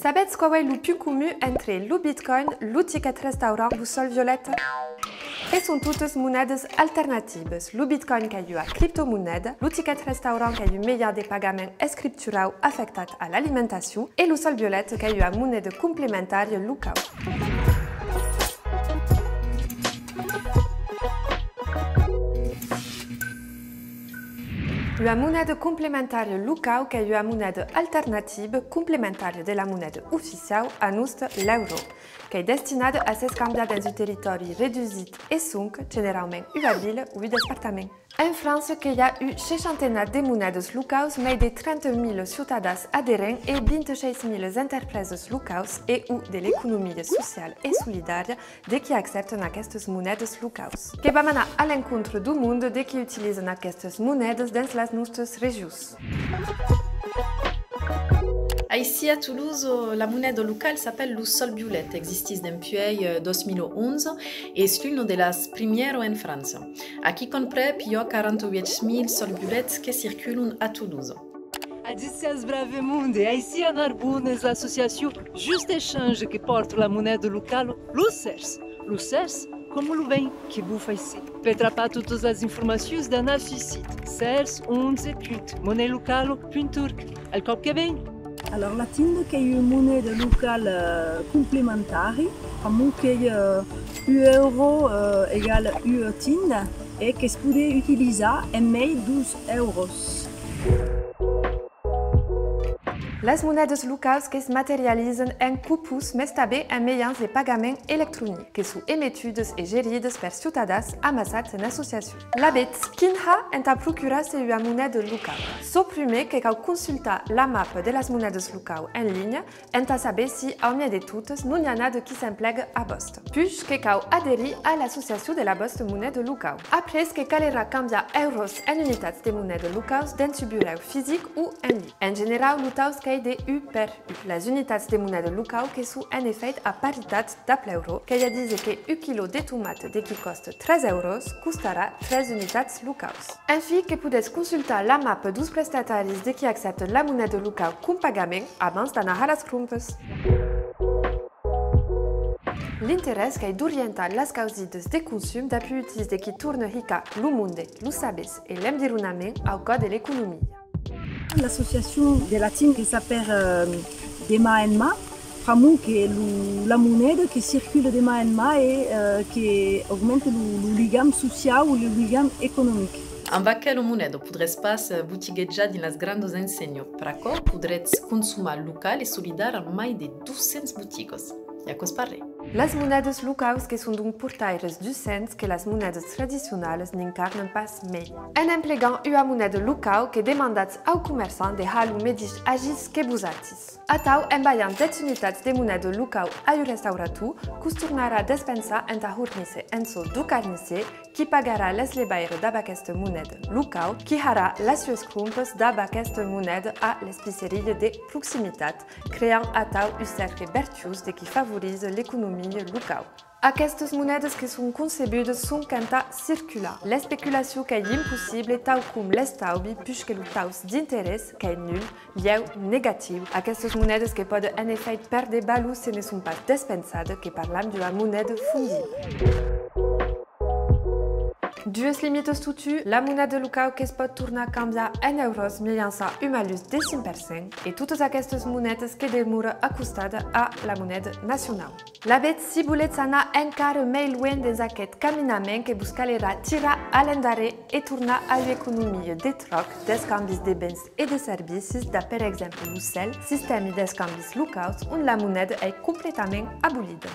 Sabeți qual é o più comum entre o Bitcoin, o ticket restaurant e o sol violeta? E sunt totes monedes alternativas. O Bitcoin que é a criptomoneda, o ticket restaurant que é o meio de pagamento escritural afetado à alimentação e o sol violeta que é a moneda complementar local. A moneda complementária local que é a moneda alternativa complementária da moneda oficial annoncée l'euro, que é destinada a ser cambiada em um território reduzido e sunc, generalmente uma vila ou um departamento. Em França, que há centenas de moedas locais, mais de 30.000 cidadãos aderem e 26.000 empresas locais e ou de l'economia social e solidária de que aceitam estas moedas locais, que vão ao encontro do mundo de que utilizam estas moedas dentro das nossas regiões. Ici à Toulouse, la monnaie locale s'appelle le sol violet, existe depuis 2011 et c'est l'une des premières en France. Aqui compris, il y a 48.000 sol violets qui circulent à Toulouse. Adices Brave Monde, ici à Narbonne, l'association Juste Échange qui porte la monnaie locale, Lucers. Lucers, como lo vem, que bufa ici. Petra para todas as informações da nosso site, cers11.monnailocale.org. El cop que vem. Alors la tienda che è una moneta locale complementare, comunque €1 égale €10 e che si può utilizzare e mai €12. As moedas locais que se materializam em cupos, mas também em meios de pagamento eletrônico, que são emitidos e geridos por cidadãos amassados na associação. La bête, quinha enta procurar-se uma moeda local. Só primeiro que ao consultar a mapa das moedas locais em linha, enta saber se, ao meio de todas, não há nada que se empregue a bosta. Puis que ao aderir à l'associação de la bosta moneda local. Après que calera cambiar euros em unidades de moeda locais dentro do bureau físico ou em linha. Em geral, lutamos que de U per U. As unidades de moneda local que são en effet a paridade da euro, que quer dizer que 1 kg de tomate de que custa €3 custará 3 unidades locais. Enfim, que podes consultar a mapa dos prestatários de que aceitam a moneda local com pagamento antes de narrar as compras. L'interesse que é de orientar as causas de consumo da utiliser de que torna rica o mundo, os saberes e l'environnement ao code de l'économie. L'association des latines qui s'appelle Dema Enma, vraiment que la monnaie qui circule de Enma et qui augmente le ligame social ou le ligame économique. Amb aquela moneda podrás pas botiguejar din las grandes enseñas. Para co podrets consumar local e solidário a mais de 200 boutiques. E a cos parlei. As moedas locais que são porteiras do sens que as moedas tradicionais n'encarnam pas bem. En empregant uma moneda local que demandat ao comerçant de halu medis agis que busatis. Atau embaiant 10 unidades de moneda local ao restauratu, costornará despensar en tahurnisse en so do carnice, que pagará les lebaire d'aba aquesta moneda local, que hará las suas compras d'aba aquesta moneda a l'espiceria de proximitat, creant atau un cercle vertuós de que favorise l'économie local. Aquestes monedes que são concebidas são canta circular. La spéculation que é impossible tal como l'estaubi, puisque o taus de interesse que é nul, lieu negativo. Aquestes monedes que podem en effet perder valor se ne sont pas despensadas, que parlam de uma moneda fundível. Duas limites tutu, la moneda local que se pode tornar a cambiar em euros mediante uma luz de 5% e todas aquestes monedas que demora acostada a la moneda nacional. La bête si volet sana encara mai loin des aquest caminament que buscalera tirar a l'endare e tornar a l'economia de troc des canvis de bens e de serviços da, per exemple, o CEL, sistema des canvis locals, onde la moneda é completamente abolida.